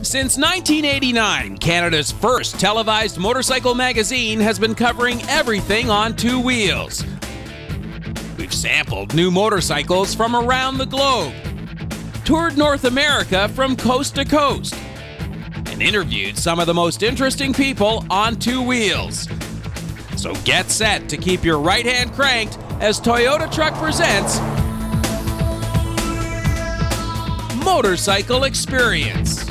Since 1989, Canada's first televised motorcycle magazine has been covering everything on two wheels. We've sampled new motorcycles from around the globe, toured North America from coast to coast, and interviewed some of the most interesting people on two wheels. So get set to keep your right hand cranked as Toyota Truck presents Motorcycle Experience.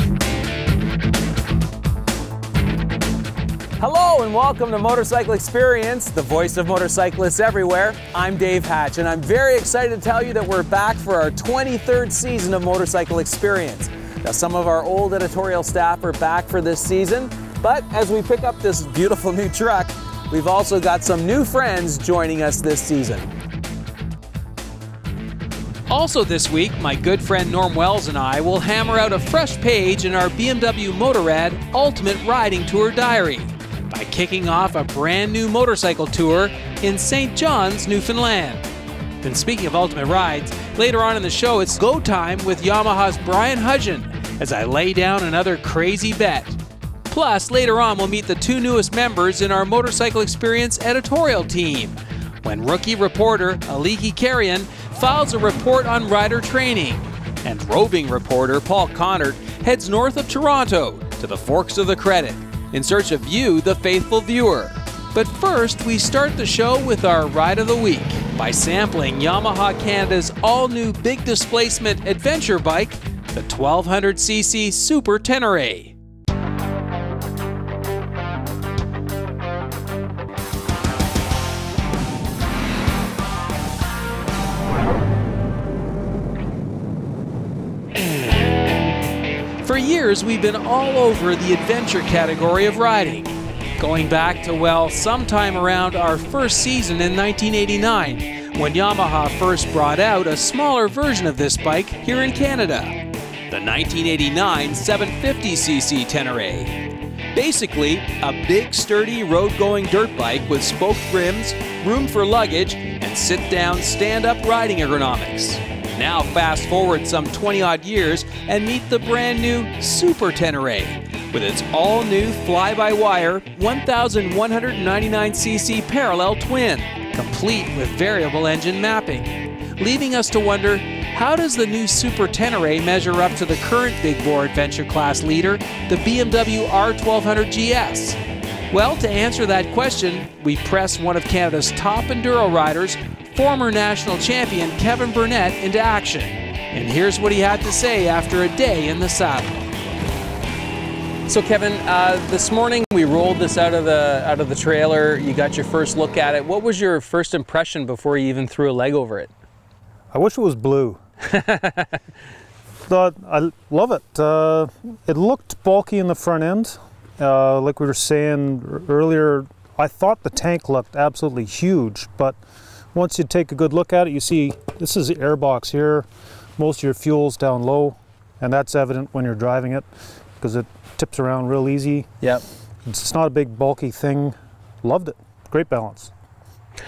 Hello and welcome to Motorcycle Experience, the voice of motorcyclists everywhere. I'm Dave Hatch and I'm very excited to tell you that we're back for our 23rd season of Motorcycle Experience. Now, some of our old editorial staff are back for this season, but as we pick up this beautiful new truck, we've also got some new friends joining us this season. Also this week, my good friend Norm Wells and I will hammer out a fresh page in our BMW Motorrad Ultimate Riding Tour Diary by kicking off a brand new motorcycle tour in St. John's, Newfoundland. And speaking of ultimate rides, later on in the show it's go time with Yamaha's Brian Hudgen as I lay down another crazy bet. Plus, later on we'll meet the two newest members in our Motorcycle Experience editorial team, when rookie reporter Aliki Carrion files a report on rider training, and roving reporter Paul Connard heads north of Toronto to the Forks of the Credit in search of you, the faithful viewer. But first, we start the show with our Ride of the Week by sampling Yamaha Canada's all-new big displacement adventure bike, the 1200cc Super Tenere. For years, we've been all over the adventure category of riding, going back to, well, sometime around our first season in 1989, when Yamaha first brought out a smaller version of this bike here in Canada, the 1989 750cc Tenere. Basically, a big, sturdy, road-going dirt bike with spoked rims, room for luggage, and sit-down, stand-up riding ergonomics. Now fast forward some 20-odd years and meet the brand new Super Tenere with its all-new fly-by-wire 1199cc parallel twin, complete with variable engine mapping, leaving us to wonder, how does the new Super Tenere measure up to the current big bore adventure class leader, the BMW R1200 GS? Well, to answer that question, we press one of Canada's top enduro riders, former national champion Kevin Burnett, into action. And here's what he had to say after a day in the saddle. So Kevin, this morning we rolled this out of the trailer. You got your first look at it. What was your first impression before you even threw a leg over it? I wish it was blue. But I love it. It looked bulky in the front end. Like we were saying earlier, I thought the tank looked absolutely huge, but once you take a good look at it, you see this is the air box here. Most of your fuel's down low, and that's evident when you're driving it because it tips around real easy. Yep. It's not a big bulky thing. Loved it. Great balance.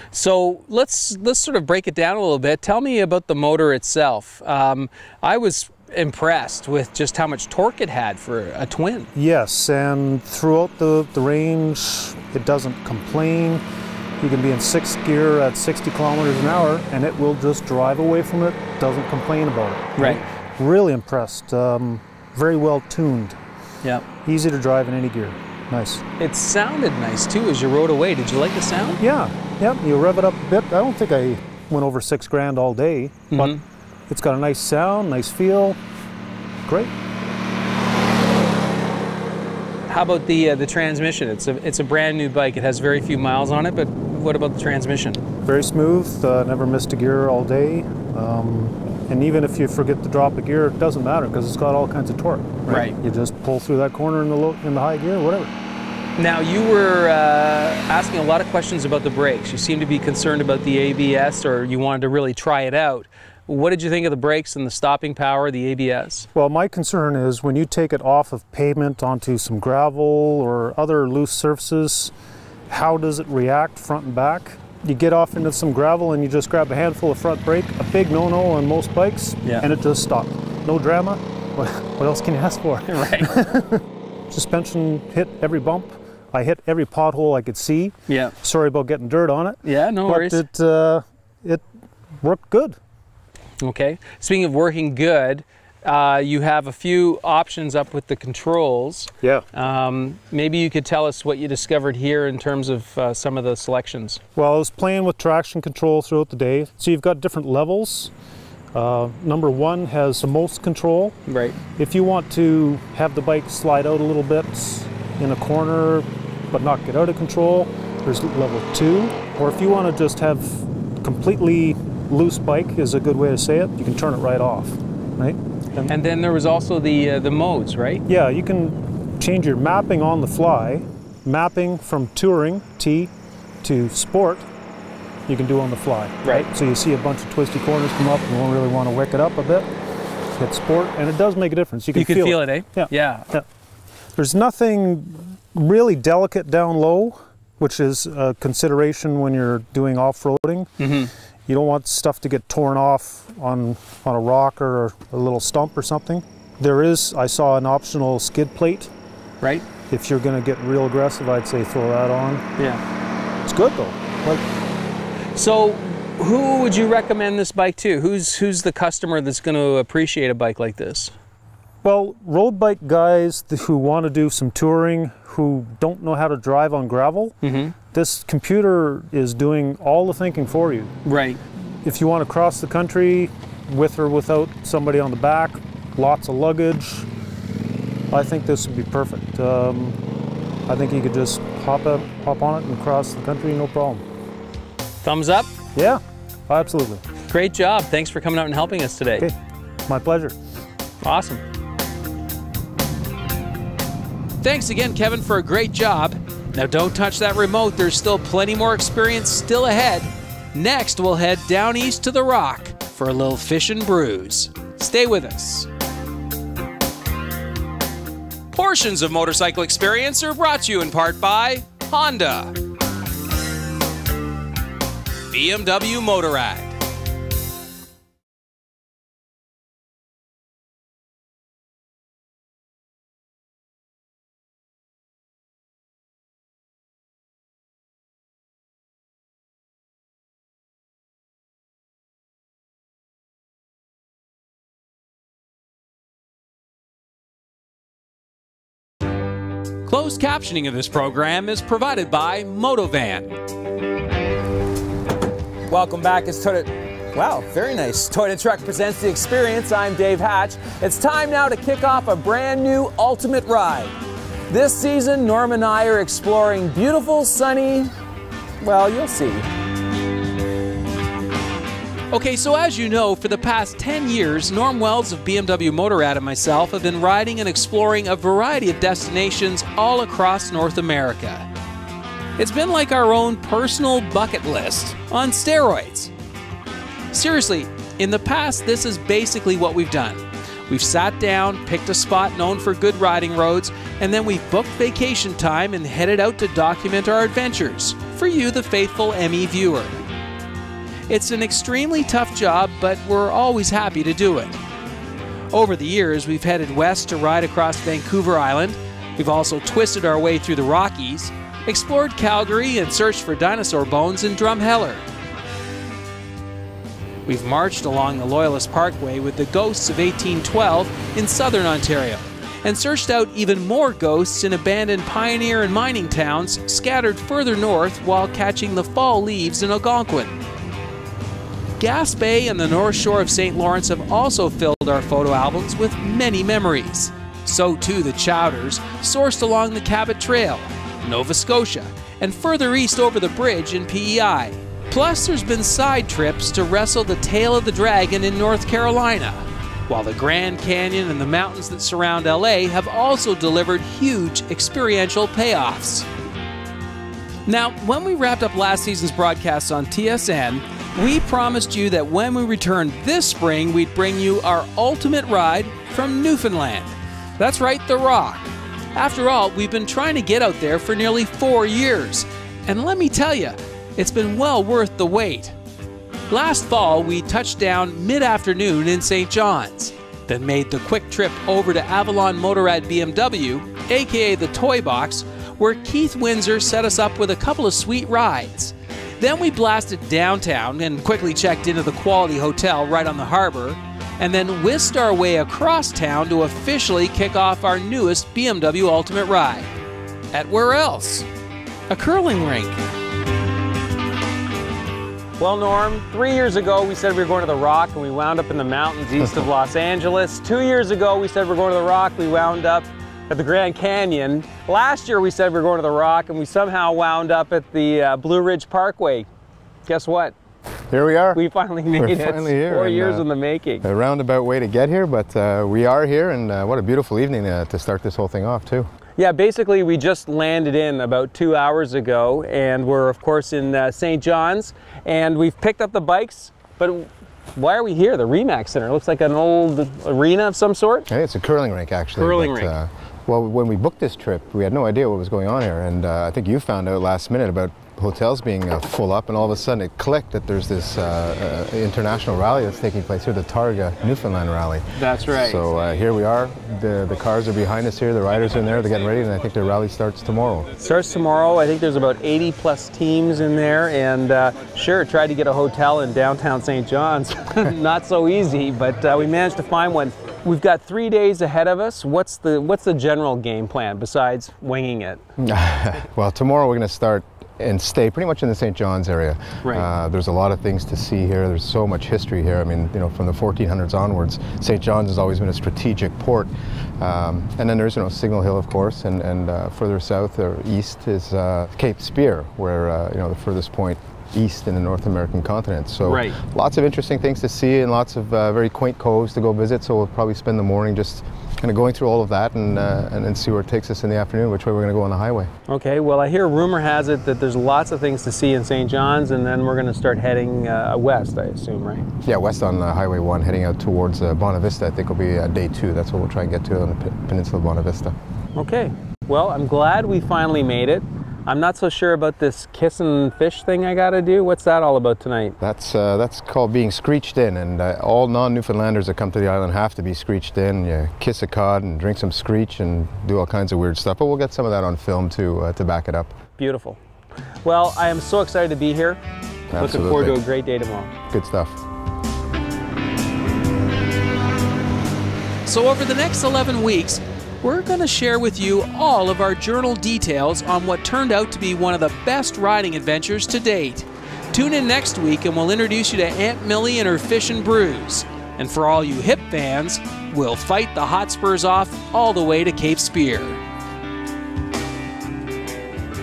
So let's sort of break it down a little bit. Tell me about the motor itself. I was impressed with just how much torque it had for a twin. Yes, and throughout the range, it doesn't complain. You can be in 6th gear at 60 kilometers an hour and it will just drive away from it, doesn't complain about it. Right. Really impressed. Very well tuned. Yeah. Easy to drive in any gear. Nice. It sounded nice too as you rode away. Did you like the sound? Yeah. Yep. You rev it up a bit. I don't think I went over $6 grand all day, but it's got a nice sound, nice feel. Great. How about the transmission? It's a brand new bike. It has very few miles on it, but what about the transmission? Very smooth. Never missed a gear all day. And even if you forget to drop a gear, it doesn't matter because it's got all kinds of torque. Right. You just pull through that corner in the high gear, whatever. Now, you were asking a lot of questions about the brakes. You seem to be concerned about the ABS, or you wanted to really try it out. What did you think of the brakes and the stopping power of the ABS? Well, my concern is when you take it off of pavement onto some gravel or other loose surfaces, how does it react front and back? You get off into some gravel and you just grab a handful of front brake, a big no-no on most bikes, and it just stopped. No drama, what else can you ask for? Right. Suspension hit every bump. I hit every pothole I could see. Yeah. Sorry about getting dirt on it. Yeah, no worries. But it worked good. Okay. Speaking of working good, you have a few options up with the controls. Yeah. Maybe you could tell us what you discovered here in terms of some of the selections. Well, I was playing with traction control throughout the day. So you've got different levels. Number 1 has the most control. Right. If you want to have the bike slide out a little bit in a corner but not get out of control, there's level 2. Or if you want to just have completely loose bike, is a good way to say it, you can turn it right off, right? And then there was also the modes, right? Yeah, you can change your mapping on the fly. Mapping from touring, T, to sport, you can do on the fly. Right. So you see a bunch of twisty corners come up and you really want to wick it up a bit. Hit sport, and it does make a difference. You can feel it, eh? Yeah. Yeah. There's nothing really delicate down low, which is a consideration when you're doing off-roading. Mm-hmm. You don't want stuff to get torn off on a rock or a little stump or something. There is, I saw an optional skid plate. Right. If you're going to get real aggressive, I'd say throw that on. Yeah. It's good though. So, who would you recommend this bike to? Who's the customer that's going to appreciate a bike like this? Well, road bike guys who want to do some touring, who don't know how to drive on gravel, this computer is doing all the thinking for you. Right. If you want to cross the country with or without somebody on the back, lots of luggage, I think this would be perfect. I think you could just hop on it and cross the country, no problem. Thumbs up? Yeah, absolutely. Great job. Thanks for coming out and helping us today. Okay, my pleasure. Awesome. Thanks again, Kevin, for a great job. Now don't touch that remote. There's still plenty more experience still ahead. Next, we'll head down east to the Rock for a little fish and brews. Stay with us. Portions of Motorcycle Experience are brought to you in part by Honda, BMW Motorrad, Closed captioning of this program is provided by Motovan. Welcome back. It's Toyota. Wow, very nice. Toyota Truck presents The Experience. I'm Dave Hatch. It's time now to kick off a brand new ultimate ride. This season, Norm and I are exploring beautiful, sunny, well, you'll see. Okay, so as you know, for the past 10 years, Norm Wells of BMW Motorrad and myself have been riding and exploring a variety of destinations all across North America. It's been like our own personal bucket list on steroids. Seriously, in the past, this is basically what we've done. We've sat down, picked a spot known for good riding roads, and then we've booked vacation time and headed out to document our adventures for you, the faithful ME viewer. It's an extremely tough job, but we're always happy to do it. Over the years, we've headed west to ride across Vancouver Island. We've also twisted our way through the Rockies, explored Calgary, and searched for dinosaur bones in Drumheller. We've marched along the Loyalist Parkway with the ghosts of 1812 in southern Ontario, and searched out even more ghosts in abandoned pioneer and mining towns scattered further north while catching the fall leaves in Algonquin. Gaspé and the North Shore of St. Lawrence have also filled our photo albums with many memories. So too the Chowders, sourced along the Cabot Trail, Nova Scotia, and further east over the bridge in PEI. Plus there's been side trips to wrestle the tail of the dragon in North Carolina, while the Grand Canyon and the mountains that surround LA have also delivered huge experiential payoffs. Now, when we wrapped up last season's broadcasts on TSN, we promised you that when we returned this spring, we'd bring you our ultimate ride from Newfoundland. That's right, the Rock. After all, we've been trying to get out there for nearly 4 years. And let me tell you, it's been well worth the wait. Last fall, we touched down mid-afternoon in St. John's. then made the quick trip over to Avalon Motorrad BMW, aka the Toy Box, where Keith Windsor set us up with a couple of sweet rides. Then we blasted downtown and quickly checked into the Quality Hotel right on the harbor, and then whisked our way across town to officially kick off our newest BMW Ultimate ride. At where else? A curling rink. Well, Norm, 3 years ago we said we were going to the Rock and we wound up in the mountains east of Los Angeles. 2 years ago we said we were going to the Rock, we wound up at the Grand Canyon. Last year we said we were going to the Rock and we somehow wound up at the Blue Ridge Parkway. Guess what? Here we are. We finally made it. Finally here. 4 years in the making. A roundabout way to get here, but we are here, and what a beautiful evening to start this whole thing off too. Yeah, basically we just landed in about 2 hours ago, and we're of course in St. John's, and we've picked up the bikes, but why are we here? The Remax Center. It looks like an old arena of some sort. Hey, it's a curling rink actually. Curling rink. Well, when we booked this trip, we had no idea what was going on here, and I think you found out last minute about hotels being full up, and all of a sudden it clicked that there's this international rally that's taking place here, the Targa Newfoundland Rally. That's right. So here we are. The cars are behind us here. The riders are in there. They're getting ready, and I think their rally starts tomorrow. Starts tomorrow. I think there's about 80 plus teams in there, and sure, tried to get a hotel in downtown St. John's. Not so easy, but we managed to find one. We've got 3 days ahead of us. What's the general game plan besides winging it? Well, tomorrow we're going to start and stay pretty much in the St. John's area. Right. There's a lot of things to see here. There's so much history here. I mean, you know, from the 1400s onwards, St. John's has always been a strategic port. And then there's, you know, Signal Hill, of course, and further south or east is Cape Spear, where, you know, the furthest point east in the North American continent. So right. Lots of interesting things to see and lots of very quaint coves to go visit. So we'll probably spend the morning just kind of going through all of that and see where it takes us in the afternoon, which way we're going to go on the highway. Okay, well, I hear rumor has it that there's lots of things to see in St. John's, and then we're going to start heading west, I assume, right? Yeah, west on Highway 1, heading out towards Bonavista. I think will be day 2. That's what we'll try and get to on the peninsula of Bonavista. Okay, well, I'm glad we finally made it. I'm not so sure about this kissing fish thing I gotta do. What's that all about tonight? That's called being screeched in, and all non-Newfoundlanders that come to the island have to be screeched in. You kiss a cod and drink some screech and do all kinds of weird stuff, but we'll get some of that on film to back it up. Beautiful. Well, I am so excited to be here. Absolutely. Looking forward to a great day tomorrow. Good stuff. So over the next 11 weeks, we're going to share with you all of our journal details on what turned out to be one of the best riding adventures to date. Tune in next week and we'll introduce you to Aunt Millie and her Fish and Brews. And for all you hip fans, we'll fight the Hotspurs off all the way to Cape Spear.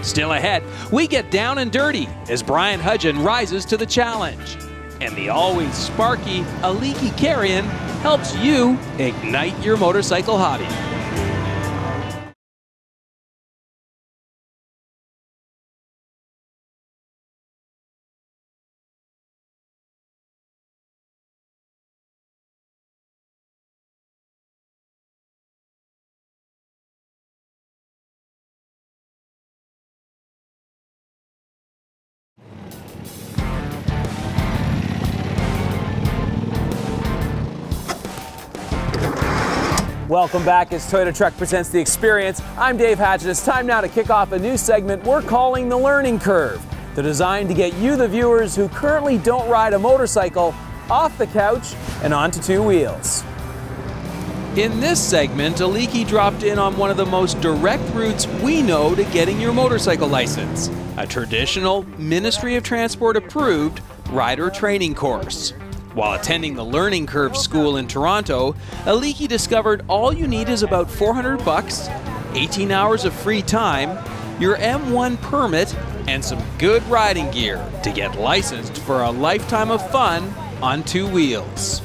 Still ahead, we get down and dirty as Brian Hudgen rises to the challenge. And the always sparky Aliki Carrion helps you ignite your motorcycle hobby. Welcome back as Toyota Truck presents The Experience. I'm Dave Hatch, and it's time now to kick off a new segment we're calling The Learning Curve. They're designed to get you, the viewers, who currently don't ride a motorcycle, off the couch and onto two wheels. In this segment, Aliki dropped in on one of the most direct routes we know to getting your motorcycle license, a traditional Ministry of Transport approved rider training course. While attending the Learning Curve school in Toronto, Aliki discovered all you need is about $400, 18 hours of free time, your M1 permit, and some good riding gear to get licensed for a lifetime of fun on two wheels.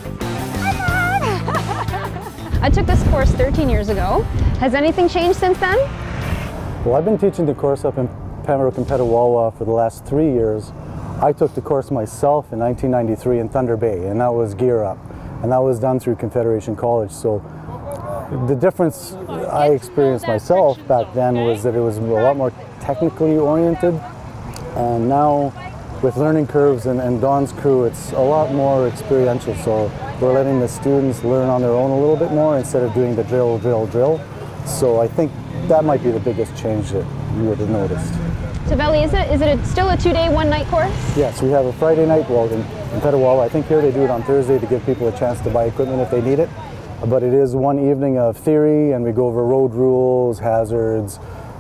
I took this course 13 years ago. Has anything changed since then? Well, I've been teaching the course up in Pembroke and Petawawa for the last 3 years. I took the course myself in 1993 in Thunder Bay, and that was Gear Up, and that was done through Confederation College. So the difference I experienced myself back then was that it was a lot more technically oriented, and now with Learning Curves and Don's crew, it's a lot more experiential. So we're letting the students learn on their own a little bit more instead of doing the drill. So I think that might be the biggest change that you would have noticed. So Veli, is it still a 2-day, 1-night course? Yes, we have a Friday night, well, in Petawawa. I think here they do it on Thursday to give people a chance to buy equipment if they need it. But it is one evening of theory, and we go over road rules, hazards,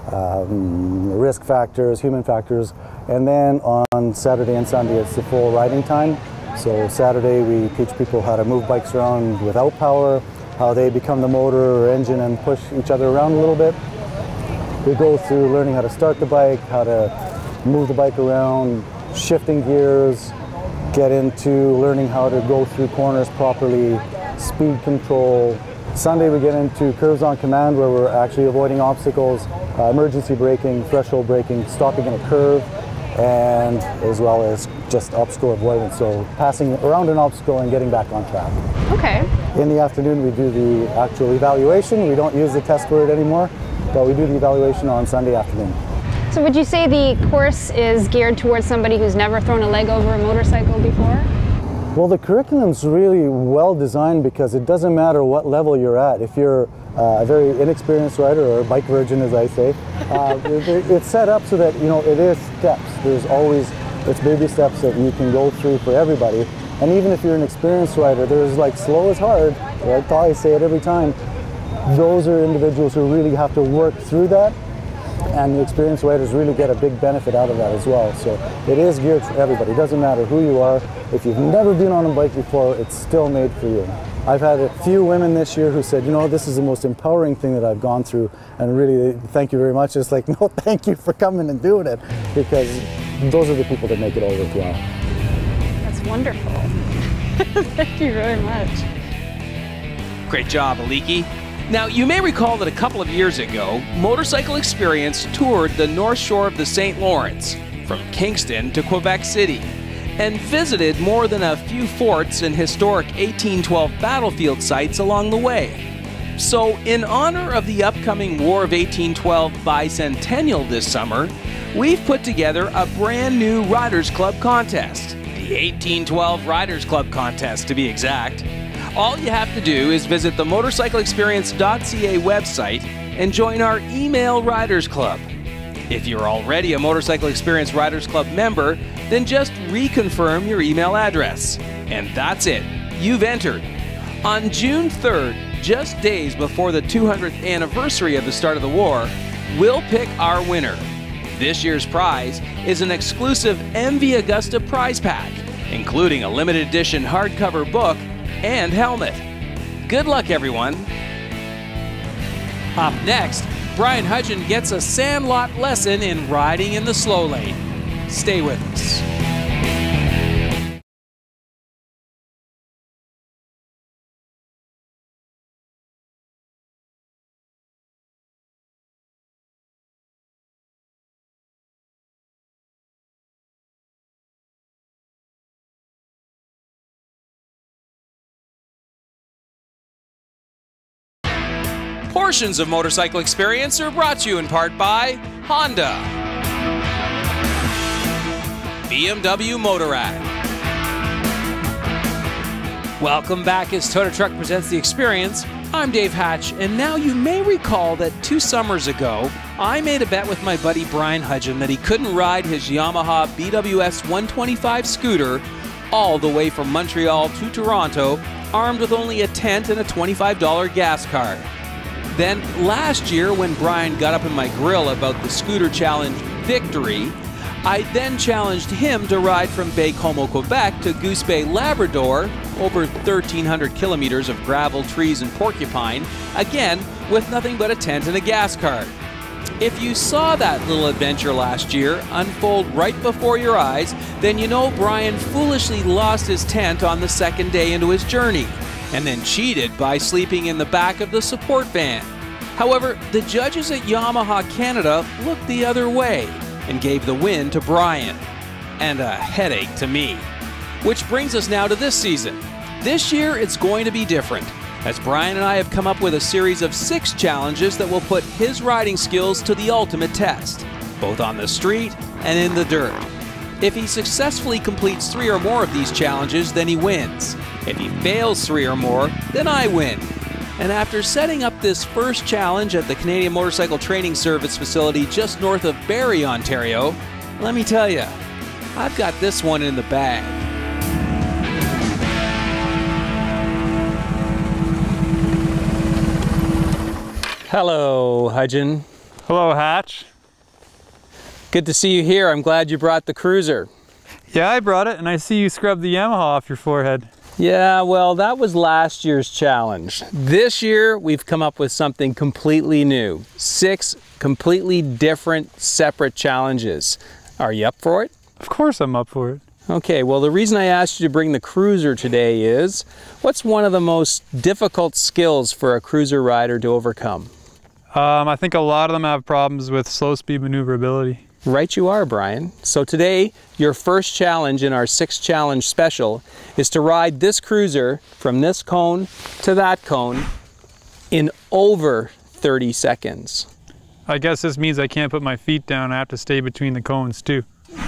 risk factors, human factors. And then on Saturday and Sunday, it's the full riding time. So Saturday, we teach people how to move bikes around without power, how they become the motor or engine and push each other around a little bit. We go through learning how to start the bike, how to move the bike around, shifting gears, get into learning how to go through corners properly, speed control. Sunday we get into curves on command where we're actually avoiding obstacles, emergency braking, threshold braking, stopping in a curve, and as well as just obstacle avoidance, so passing around an obstacle and getting back on track. Okay. In the afternoon we do the actual evaluation. We don't use the test word anymore, but we do the evaluation on Sunday afternoon. So would you say the course is geared towards somebody who's never thrown a leg over a motorcycle before? Well, the curriculum's really well designed because it doesn't matter what level you're at. If you're a very inexperienced rider or a bike virgin, as I say, it's set up so that, you know, it is steps. It's baby steps that you can go through for everybody. And even if you're an experienced rider, there's like slow is hard. Right? I say it every time. Those are individuals who really have to work through that, and the experienced riders really get a big benefit out of that as well. So it is geared for everybody. It doesn't matter who you are. If you've never been on a bike before, it's still made for you. I've had a few women this year who said, you know, this is the most empowering thing that I've gone through, and really, thank you very much. It's like, no, thank you for coming and doing it, because those are the people that make it all worthwhile. That's wonderful. Thank you very much. Great job, Aliki. Now, you may recall that a couple of years ago, Motorcycle Experience toured the north shore of the St. Lawrence, from Kingston to Quebec City, and visited more than a few forts and historic 1812 battlefield sites along the way. So, in honor of the upcoming War of 1812 bicentennial this summer, we've put together a brand new Riders Club contest. The 1812 Riders Club contest, to be exact. All you have to do is visit the motorcycleexperience.ca website and join our email Riders Club. If you're already a Motorcycle Experience Riders Club member, then just reconfirm your email address. And that's it. You've entered. On June 3rd, just days before the 200th anniversary of the start of the war, we'll pick our winner. This year's prize is an exclusive MV Augusta prize pack, including a limited edition hardcover book and helmet. Good luck, everyone. Up next, Brian Hudgen gets a sandlot lesson in riding in the slow lane. Stay with us. Portions of Motorcycle Experience are brought to you in part by Honda, BMW Motorrad. Welcome back as Toyota Truck presents The Experience. I'm Dave Hatch, and now you may recall that 2 summers ago, I made a bet with my buddy Brian Hudgen that he couldn't ride his Yamaha BWS 125 scooter all the way from Montreal to Toronto, armed with only a tent and a $25 gas card. Then last year, when Brian got up in my grill about the Scooter Challenge victory, I then challenged him to ride from Baie-Comeau, Quebec to Goose Bay, Labrador, over 1,300 kilometers of gravel, trees, and porcupine, again with nothing but a tent and a gas card. If you saw that little adventure last year unfold right before your eyes, then you know Brian foolishly lost his tent on the second day into his journey, and then cheated by sleeping in the back of the support van. However, the judges at Yamaha Canada looked the other way and gave the win to Brian, and a headache to me. Which brings us now to this season. This year it's going to be different, as Brian and I have come up with a series of 6 challenges that will put his riding skills to the ultimate test, both on the street and in the dirt. If he successfully completes 3 or more of these challenges, then he wins. If he fails 3 or more, then I win. And after setting up this first challenge at the Canadian Motorcycle Training Service facility just north of Barrie, Ontario, let me tell you, I've got this one in the bag. Hello, Hudgen. Hello, Hatch. Good to see you here. I'm glad you brought the cruiser. Yeah, I brought it, and I see you scrubbed the Yamaha off your forehead. Yeah, well, that was last year's challenge. This year, we've come up with something completely new. 6 completely different, separate challenges. Are you up for it? Of course I'm up for it. Okay, well, the reason I asked you to bring the cruiser today is, what's one of the most difficult skills for a cruiser rider to overcome? I think a lot of them have problems with slow speed maneuverability. Right you are, Brian. So today, your first challenge in our 6 challenge special is to ride this cruiser from this cone to that cone in over 30 seconds. I guess this means I can't put my feet down. I have to stay between the cones too.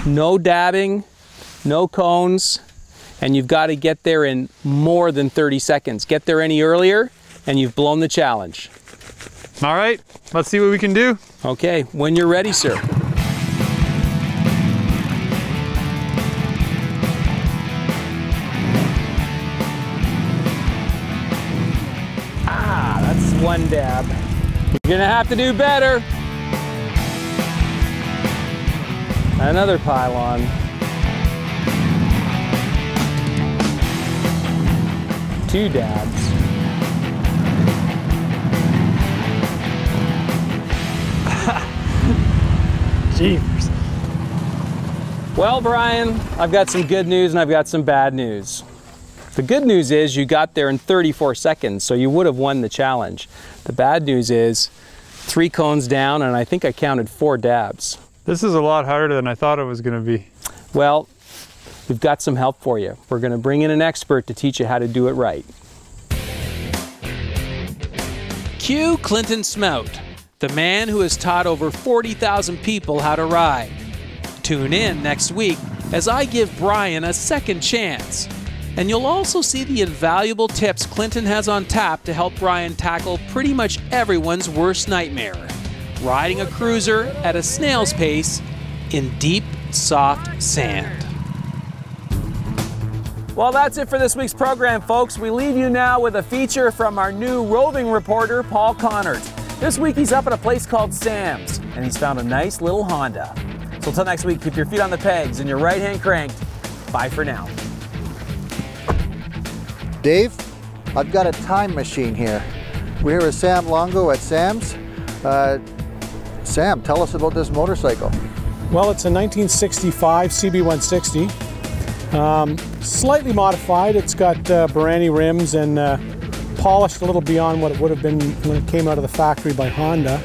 No dabbing, no cones, and you've got to get there in more than 30 seconds. Get there any earlier and you've blown the challenge. All right, let's see what we can do. Okay, when you're ready, sir. Ah, that's one dab. You're gonna have to do better. Another pylon. Two dabs. Jeepers. Well, Brian, I've got some good news and I've got some bad news. The good news is you got there in 34 seconds, so you would have won the challenge. The bad news is 3 cones down, and I think I counted 4 dabs. This is a lot harder than I thought it was going to be. Well, we've got some help for you. We're going to bring in an expert to teach you how to do it right. Cue Clinton Smout, the man who has taught over 40,000 people how to ride. Tune in next week as I give Brian a second chance. And you'll also see the invaluable tips Clinton has on tap to help Brian tackle pretty much everyone's worst nightmare: riding a cruiser at a snail's pace in deep, soft sand. Well, that's it for this week's program, folks. We leave you now with a feature from our new roving reporter, Paul Connert. This week he's up at a place called Sam's, and he's found a nice little Honda. So until next week, keep your feet on the pegs and your right hand cranked. Bye for now. Dave, I've got a time machine here. We're here with Sam Longo at Sam's. Sam, tell us about this motorcycle. Well, it's a 1965 CB160. Slightly modified. It's got Barani rims and polished a little beyond what it would have been when it came out of the factory by Honda.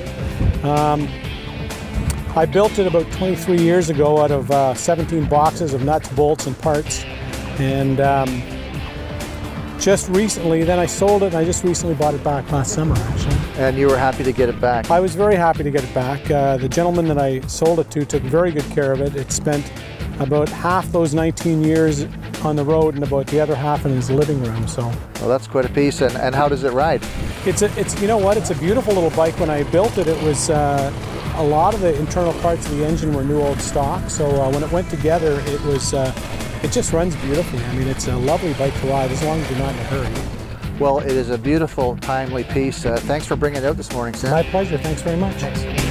I built it about 23 years ago out of 17 boxes of nuts, bolts, and parts. And just recently, then I sold it, and I just recently bought it back last summer, actually. And you were happy to get it back? I was very happy to get it back. The gentleman that I sold it to took very good care of it. It spent about half those 19 years on the road and about the other half in his living room. So, well, that's quite a piece. And how does it ride? It's you know what? It's a beautiful little bike. When I built it, it was a lot of the internal parts of the engine were new old stock. So when it went together, it was. It just runs beautifully. I mean, it's a lovely bike to ride as long as you're not in a hurry. Well, it is a beautiful, timely piece. Thanks for bringing it out this morning, Sam. My pleasure. Thanks very much. Thanks.